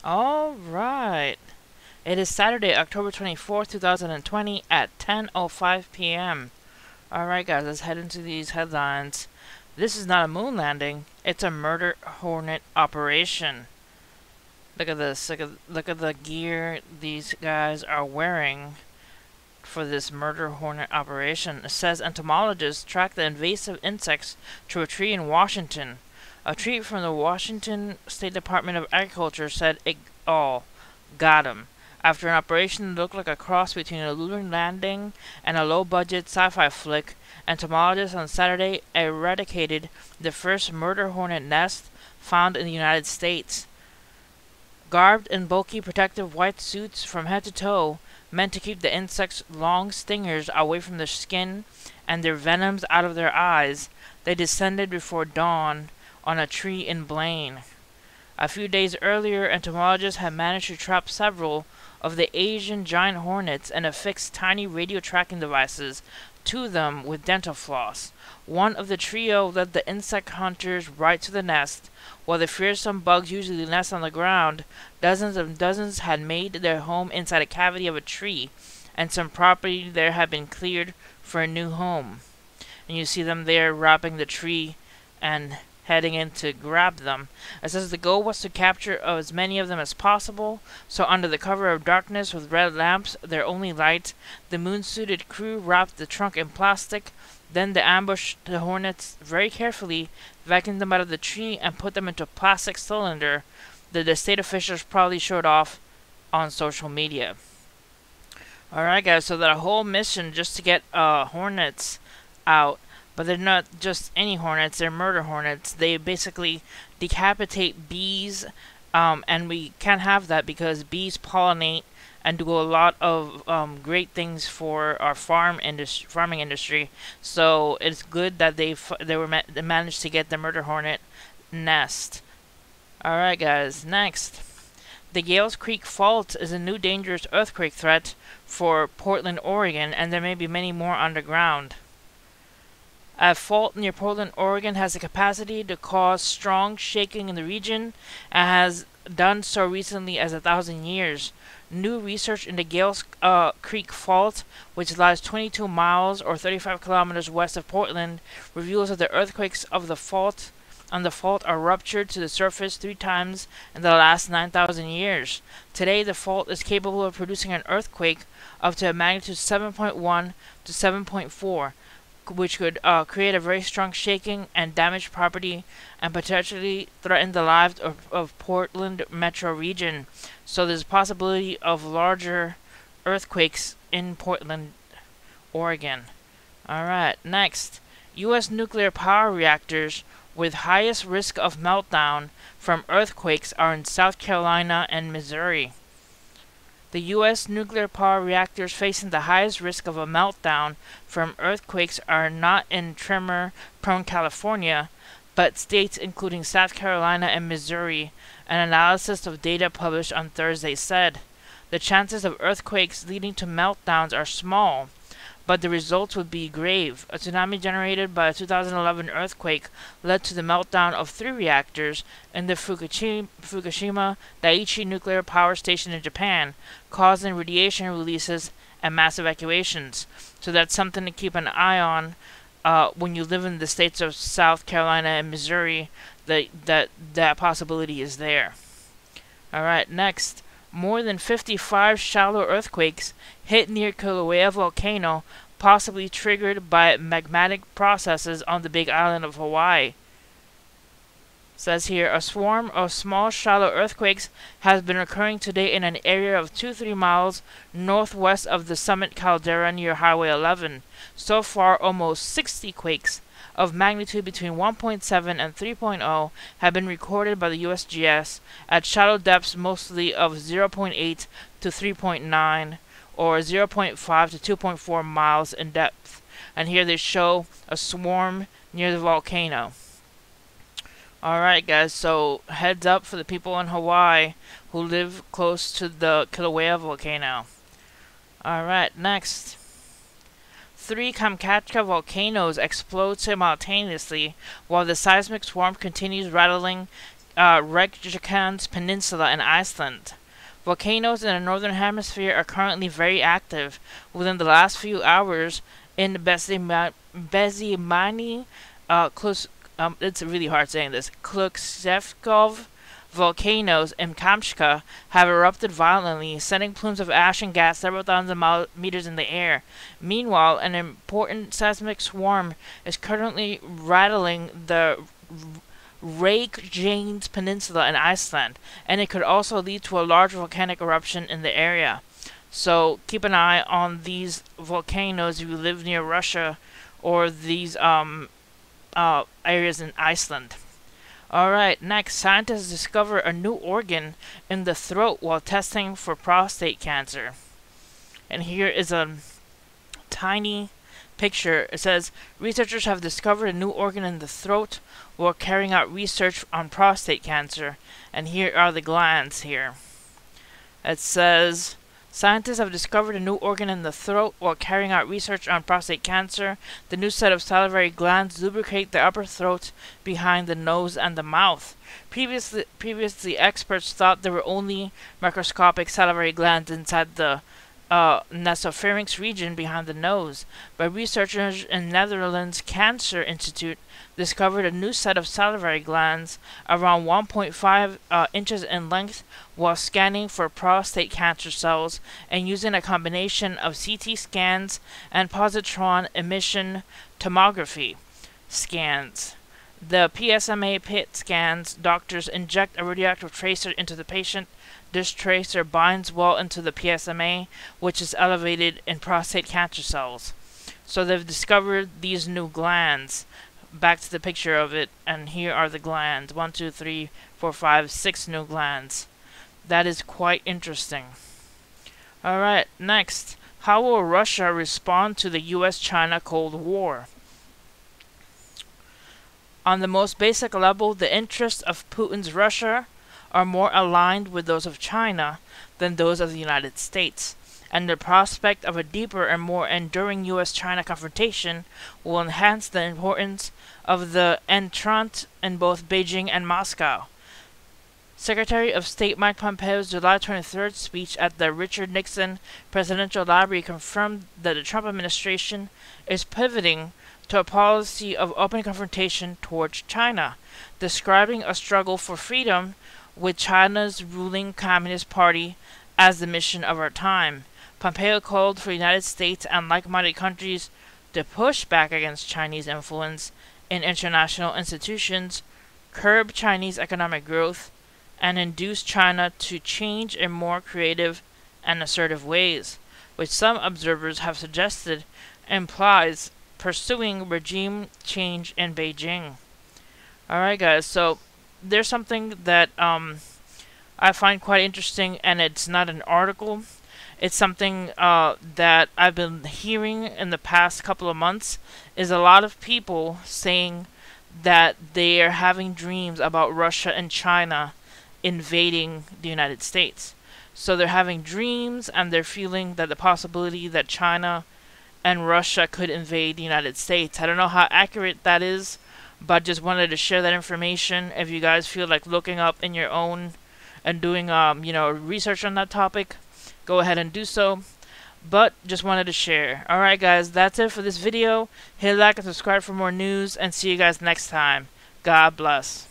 Alright. It is Saturday, October 24th, 2020 at 10:05 p.m. Alright guys, let's head into these headlines. This is not a moon landing, it's a murder Hornet operation. Look at this, look at the gear these guys are wearing for this murder Hornet operation. It says entomologists track the invasive insects to a tree in Washington. A tweet from the Washington State Department of Agriculture said it all got him. After an operation that looked like a cross between a lunar landing and a low-budget sci-fi flick, entomologists on Saturday eradicated the first murder hornet nest found in the United States. Garbed in bulky protective white suits from head to toe, meant to keep the insects' long stingers away from their skin and their venoms out of their eyes, they descended before dawn on a tree in Blaine. A few days earlier, entomologists had managed to trap several of the Asian giant hornets and affix tiny radio tracking devices to them with dental floss. One of the trio led the insect hunters right to the nest. While the fearsome bugs usually nest on the ground, dozens and dozens had made their home inside a cavity of a tree, and some property there had been cleared for a new home. And you see them there wrapping the tree and heading in to grab them. It says the goal was to capture as many of them as possible, so under the cover of darkness with red lamps, their only light, the moon-suited crew wrapped the trunk in plastic. Then they ambushed the hornets very carefully, vacuumed them out of the tree, and put them into a plastic cylinder that the state officials probably showed off on social media. Alright guys, so that whole mission just to get hornets out. But they're not just any hornets, they're murder hornets. They basically decapitate bees, and we can't have that because bees pollinate and do a lot of great things for our farming industry. So it's good that they managed to get the murder hornet nest. Alright guys, next. The Gales Creek Fault is a new dangerous earthquake threat for Portland, Oregon, and there may be many more underground. A fault near Portland, Oregon has the capacity to cause strong shaking in the region and has done so recently as 1,000 years. New research in the Gales Creek Fault, which lies 22 miles or 35 kilometers west of Portland, reveals that the earthquakes of the fault are ruptured to the surface 3 times in the last 9,000 years. Today, the fault is capable of producing an earthquake up to a magnitude 7.1 to 7.4. which could create a very strong shaking and damage property and potentially threaten the lives of Portland metro region. So there's a possibility of larger earthquakes in Portland, Oregon. Alright, next. U.S. nuclear power reactors with highest risk of meltdown from earthquakes are in South Carolina and Missouri. The U.S. nuclear power reactors facing the highest risk of a meltdown from earthquakes are not in tremor-prone California, but states including South Carolina and Missouri, an analysis of data published on Thursday said. The chances of earthquakes leading to meltdowns are small, but the results would be grave. A tsunami generated by a 2011 earthquake led to the meltdown of 3 reactors in the Fukushima Daiichi nuclear power station in Japan, causing radiation releases and mass evacuations. So that's something to keep an eye on when you live in the states of South Carolina and Missouri, that possibility is there. Alright, next. More than 55 shallow earthquakes hit near Kilauea volcano, possibly triggered by magmatic processes on the Big Island of Hawaii. Says here, a swarm of small shallow earthquakes has been occurring today in an area of 2-3 miles northwest of the summit caldera near Highway 11. So far, almost 60 quakes of magnitude between 1.7 and 3.0 have been recorded by the USGS at shallow depths mostly of 0.8 to 3.9 or 0.5 to 2.4 miles in depth. And here they show a swarm near the volcano. Alright guys, so heads up for the people in Hawaii who live close to the Kilauea volcano. Alright, next. 3 Kamchatka volcanoes explode simultaneously while the seismic swarm continues rattling Reykjanes Peninsula in Iceland. Volcanoes in the northern hemisphere are currently very active. Within the last few hours, in the Bezimani, it's really hard saying this, Kluksevkov volcanoes in Kamchatka have erupted violently, sending plumes of ash and gas several thousand meters in the air. Meanwhile, an important seismic swarm is currently rattling the Reykjanes Peninsula in Iceland, and it could also lead to a large volcanic eruption in the area. So keep an eye on these volcanoes if you live near Russia or these areas in Iceland. Alright, next, scientists discover a new organ in the throat while testing for prostate cancer. And here is a tiny picture. It says, researchers have discovered a new organ in the throat while carrying out research on prostate cancer. And here are the glands here. It says, scientists have discovered a new organ in the throat while carrying out research on prostate cancer. The new set of salivary glands lubricate the upper throat behind the nose and the mouth. Previously, experts thought there were only microscopic salivary glands inside the nasopharynx region behind the nose, but researchers in Netherlands Cancer Institute discovered a new set of salivary glands around 1.5 inches in length while scanning for prostate cancer cells and using a combination of CT scans and positron emission tomography scans. The PSMA PET scans, doctors inject a radioactive tracer into the patient. This tracer binds well into the PSMA, which is elevated in prostate cancer cells. So they've discovered these new glands. Back to the picture of it, and here are the glands. 1, 2, 3, 4, 5, 6 new glands. That is quite interesting. Alright, next. How will Russia respond to the U.S. China Cold War? On the most basic level, the interests of Putin's Russia are more aligned with those of China than those of the United States, and the prospect of a deeper and more enduring U.S.-China confrontation will enhance the importance of the Entente in both Beijing and Moscow. Secretary of State Mike Pompeo's July 23rd speech at the Richard Nixon Presidential Library confirmed that the Trump administration is pivoting to a policy of open confrontation towards China, describing a struggle for freedom with China's ruling Communist Party as the mission of our time. Pompeo called for the United States and like-minded countries to push back against Chinese influence in international institutions, curb Chinese economic growth, and induce China to change in more creative and assertive ways, which some observers have suggested implies pursuing regime change in Beijing. Alright guys, so there's something that I find quite interesting, and it's not an article. It's something that I've been hearing in the past couple of months, is a lot of people saying that they are having dreams about Russia and China invading the United States. So they're having dreams, and they're feeling that the possibility that China and Russia could invade the United States. I don't know how accurate that is, but just wanted to share that information. If you guys feel like looking up in your own and doing research on that topic, go ahead and do so. But just wanted to share. Alright guys, that's it for this video. Hit like and subscribe for more news, and see you guys next time. God bless.